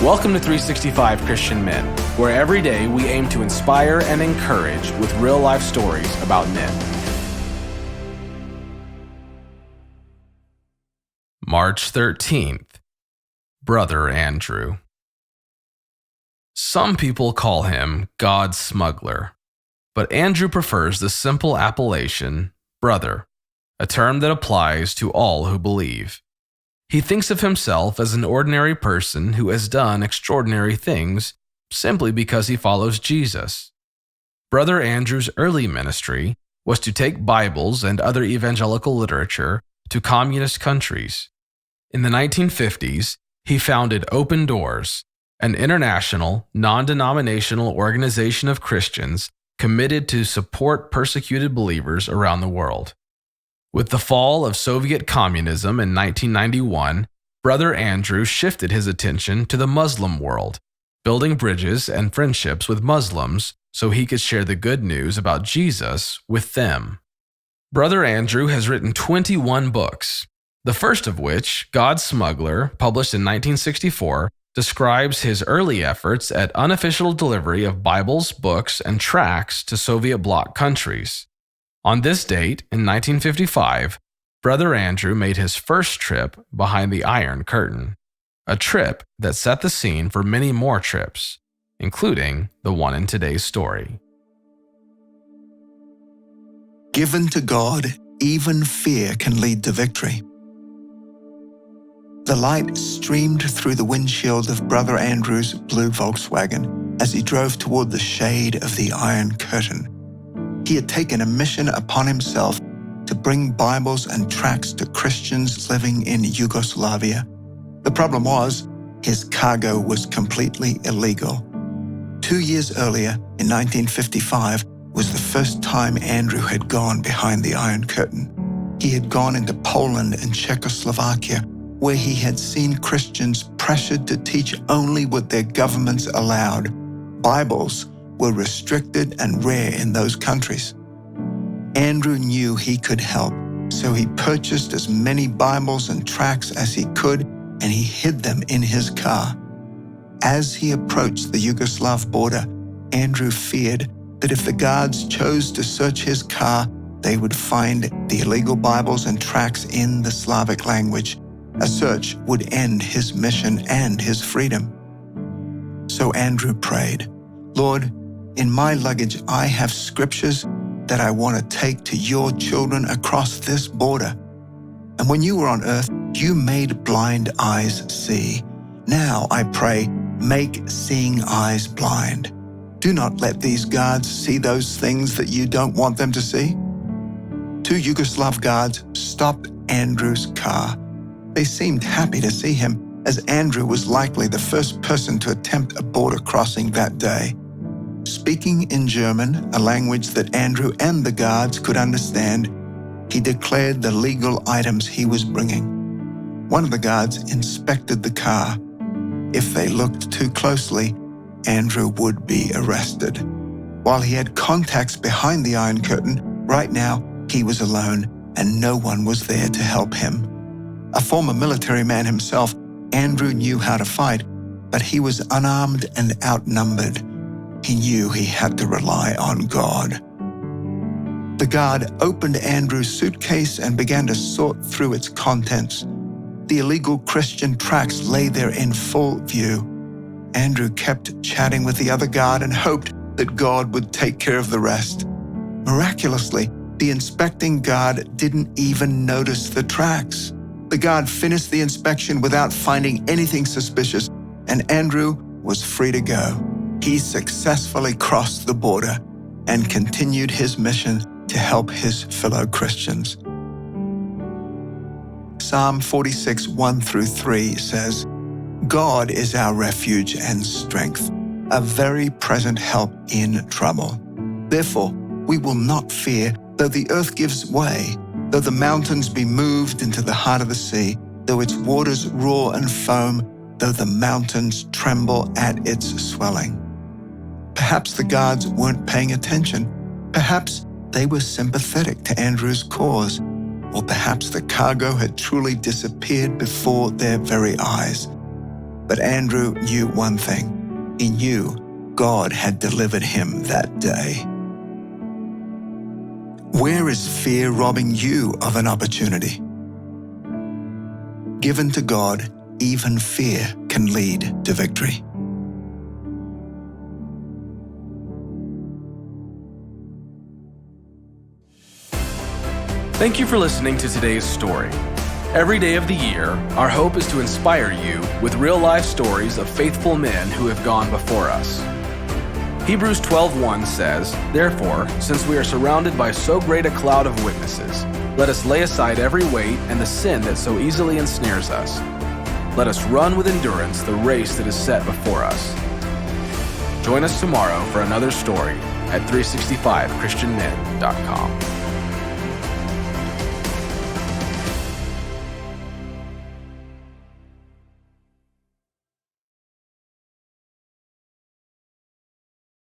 Welcome to 365 Christian Men, where every day we aim to inspire and encourage with real-life stories about men. March 13th. Brother Andrew. Some people call him God's Smuggler, but Andrew prefers the simple appellation, brother, a term that applies to all who believe. He thinks of himself as an ordinary person who has done extraordinary things simply because he follows Jesus. Brother Andrew's early ministry was to take Bibles and other evangelical literature to communist countries. In the 1950s, he founded Open Doors, an international, non-denominational organization of Christians committed to support persecuted believers around the world. With the fall of Soviet communism in 1991, Brother Andrew shifted his attention to the Muslim world, building bridges and friendships with Muslims so he could share the good news about Jesus with them. Brother Andrew has written 21 books, the first of which, God's Smuggler, published in 1964, describes his early efforts at unofficial delivery of Bibles, books, and tracts to Soviet bloc countries. On this date, in 1955, Brother Andrew made his first trip behind the Iron Curtain, a trip that set the scene for many more trips, including the one in today's story. Given to God, even fear can lead to victory. The light streamed through the windshield of Brother Andrew's blue Volkswagen as he drove toward the shade of the Iron Curtain. He had taken a mission upon himself to bring Bibles and tracts to Christians living in Yugoslavia. The problem was, his cargo was completely illegal. 2 years earlier, in 1955, was the first time Andrew had gone behind the Iron Curtain. He had gone into Poland and Czechoslovakia, where he had seen Christians pressured to teach only what their governments allowed. Bibles were restricted and rare in those countries. Andrew knew he could help, so he purchased as many Bibles and tracts as he could, and he hid them in his car. As he approached the Yugoslav border, Andrew feared that if the guards chose to search his car, they would find the illegal Bibles and tracts in the Slavic language. A search would end his mission and his freedom. So Andrew prayed, "Lord, in my luggage I have scriptures that I want to take to your children across this border. And when you were on earth, you made blind eyes see. Now I pray, make seeing eyes blind. Do not let these guards see those things that you don't want them to see." 2 Yugoslav guards stopped Andrew's car. They seemed happy to see him, as Andrew was likely the first person to attempt a border crossing that day. Speaking in German, a language that Andrew and the guards could understand, he declared the legal items he was bringing. One of the guards inspected the car. If they looked too closely, Andrew would be arrested. While he had contacts behind the Iron Curtain, right now he was alone and no one was there to help him. A former military man himself, Andrew knew how to fight, but he was unarmed and outnumbered. He knew he had to rely on God. The guard opened Andrew's suitcase and began to sort through its contents. The illegal Christian tracts lay there in full view. Andrew kept chatting with the other guard and hoped that God would take care of the rest. Miraculously, the inspecting guard didn't even notice the tracts. The guard finished the inspection without finding anything suspicious, and Andrew was free to go. He successfully crossed the border and continued his mission to help his fellow Christians. Psalm 46, 1-3 says, "God is our refuge and strength, a very present help in trouble. Therefore, we will not fear, though the earth gives way, though the mountains be moved into the heart of the sea, though its waters roar and foam, though the mountains tremble at its swelling." Perhaps the guards weren't paying attention. Perhaps they were sympathetic to Andrew's cause, or perhaps the cargo had truly disappeared before their very eyes. But Andrew knew one thing. He knew God had delivered him that day. Where is fear robbing you of an opportunity? Given to God, even fear can lead to victory. Thank you for listening to today's story. Every day of the year, our hope is to inspire you with real-life stories of faithful men who have gone before us. Hebrews 12:1 says, "Therefore, since we are surrounded by so great a cloud of witnesses, let us lay aside every weight and the sin that so easily ensnares us. Let us run with endurance the race that is set before us." Join us tomorrow for another story at 365christianmen.com.